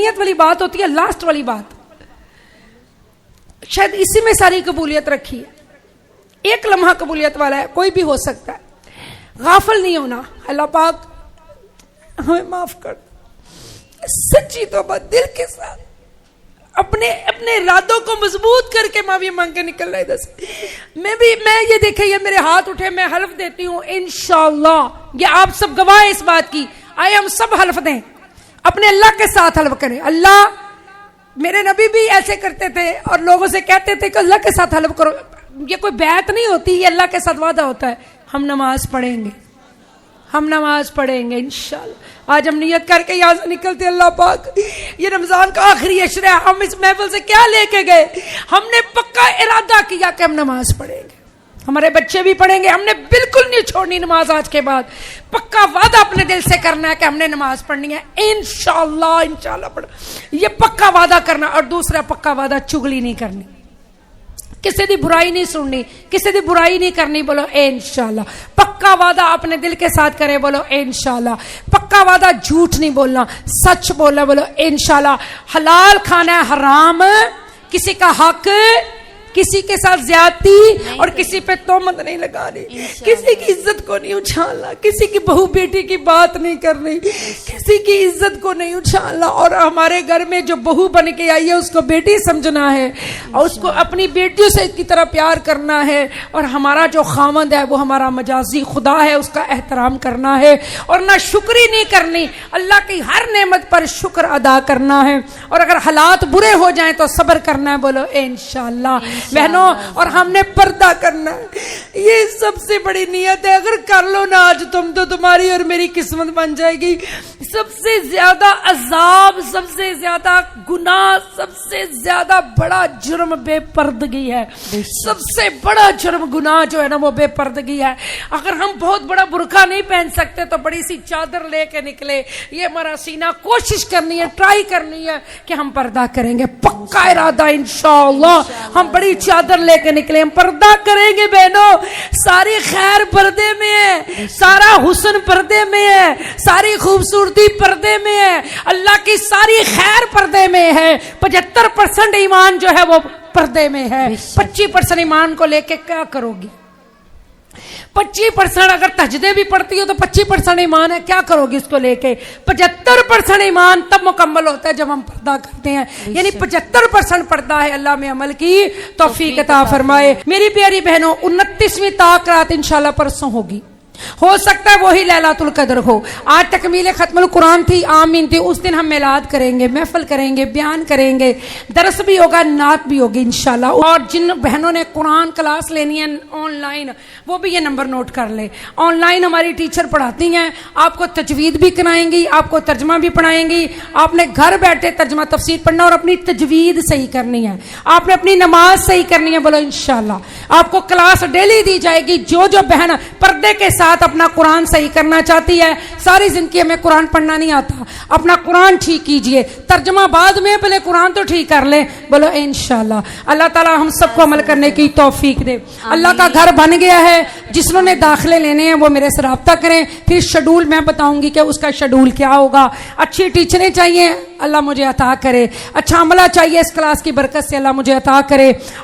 नीयत वाली बात होती है लास्ट वाली बात, शायद इसी में सारी कबूलियत रखी है। एक लम्हा कबूलियत वाला है, कोई भी हो सकता है। गाफिल नहीं होना। अल्लाह पाक हमें माफ कर, सच्ची तौबा दिल के साथ अपने अपने इरादों को मजबूत करके माफी मांग के निकलना है। मैं ये देखे, ये मेरे हाथ उठे, मैं हल्फ देती हूं इंशाअल्लाह, ये आप सब गवाह इस बात की। आए हम सब हल्फ दें, अपने अल्लाह के साथ हल्फ करें। अल्लाह, मेरे नबी भी ऐसे करते थे और लोगों से कहते थे कि अल्लाह के साथ हल्फ करो। ये कोई बैत नहीं होती, ये अल्लाह के साथ वादा होता है। हम नमाज पढ़ेंगे, हम नमाज पढ़ेंगे इंशाअल्लाह। आज हम नियत करके यहाँ से निकलते, अल्लाह पाक ये रमजान का आखिरी अशरा है, हम इस महफिल से क्या लेके गए? हमने पक्का इरादा किया कि हम नमाज पढ़ेंगे, हमारे बच्चे भी पढ़ेंगे। हमने बिल्कुल नहीं छोड़नी नमाज आज के बाद। पक्का वादा अपने दिल से करना है कि हमने नमाज पढ़नी है इंशाअल्लाह, इंशाअल्लाह पढ़, ये पक्का वादा करना। और दूसरा पक्का वादा, चुगली नहीं करनी, किसी की बुराई नहीं सुननी, किसी की बुराई नहीं करनी। बोलो इंशाअल्लाह। पक्का वादा अपने दिल के साथ करे, बोलो इंशाअल्लाह। पक्का वादा, झूठ नहीं बोलना, सच बोलना, बोलो इंशाअल्लाह। हलाल खाना है, हराम, किसी का हक, किसी के साथ ज्यादती और किसी पे तोहमत नहीं लगानी, किसी की इज्जत को नहीं उछालना, किसी की बहू बेटी की बात नहीं करनी, किसी की इज्जत को नहीं उछालना। और हमारे घर में जो बहू बन के आई है उसको बेटी समझना है और उसको अपनी बेटियों से की तरह प्यार करना है। और हमारा जो खामंद है वो हमारा मजाजी खुदा है, उसका एहतराम करना है और ना शुक्री नहीं करनी, अल्लाह की हर नेमत पर शुक्र अदा करना है। और अगर हालात बुरे हो जाएं तो सब्र करना है, बोलो इंशाअल्लाह बहनों। और हमने पर्दा करना है, ये सबसे बड़ी नियत है। अगर कर लो ना आज तुम, तो तुम्हारी और मेरी किस्मत बन जाएगी। सबसे ज्यादा अजाब, सबसे ज्यादा गुनाह, सबसे ज्यादा बड़ा जुर्म बेपर्दगी है। सबसे बड़ा जुर्म गुनाह जो है ना वो बेपर्दगी है। अगर हम बहुत बड़ा बुरका नहीं पहन सकते तो बड़ी सी चादर लेके निकले, ये हमारा सीना, कोशिश करनी है, ट्राई करनी है कि हम पर्दा करेंगे। पक्का इरादा इंशाअल्लाह, हम बड़ी चादर लेके निकले, हम पर्दा करेंगे बहनों। सारी खैर पर्दे में है, सारा हुस्न पर्दे में है, सारी खूबसूरती पर्दे में है, अल्लाह की सारी खैर पर्दे में है। 75% ईमान जो है वो पर्दे में है। 25% ईमान को लेके क्या करोगी? 25% अगर तहज्जुद भी पढ़ती हो तो 25% ईमान है, क्या करोगी इसको लेके? 75% ईमान तब मुकम्मल होता है जब हम पर्दा करते हैं, यानी 75% पर्दा है। अल्लाह में अमल की तौफीक अता फरमाए। मेरी प्यारी बहनों, 29वीं ताक रात इंशाल्लाह परसों होगी, हो सकता है वही लैलातुल कद्र हो। आज तकमील खत्मुल कुरान थी, आमीन थी, उस दिन हम मिलाद करेंगे, महफिल करेंगे, बयान करेंगे, दरस भी होगा, नात भी होगी इंशाल्लाह। और जिन बहनों ने कुरान क्लास लेनी है ऑनलाइन, वो भी ये नंबर नोट कर ले। ऑनलाइन हमारी टीचर पढ़ाती हैं, आपको तजवीद भी कराएंगी, आपको तर्जमा भी पढ़ाएंगी। आपने घर बैठे तर्जमा तफसीर पढ़ना और अपनी तजवीद सही करनी है, आपने अपनी नमाज सही करनी है, बोलो इंशाल्लाह। आपको क्लास डेली दी जाएगी। जो जो बहन पर्दे के साथ अपना कुरान सही करना चाहती है, सारी जिंदगी हमें कुरान पढ़ना नहीं आता, अपना कुरान ठीक कीजिए, तर्जमा बाद में, पहले कुरान तो ठीक कर ले, बोलो इंशाल्लाह। अल्लाह ताला हम सबको अमल करने की तौफीक दे। अल्लाह का घर बन गया है, जिन्होंने दाखिले लेने हैं वो मेरे से रब्ता करें, फिर शेड्यूल मैं बताऊंगी कि उसका शेड्यूल क्या होगा। अच्छी टीचरें चाहिए, अल्लाह मुझे अता करे। अच्छा अमला चाहिए, इस क्लास की बरकत से अल्लाह मुझे अता करे।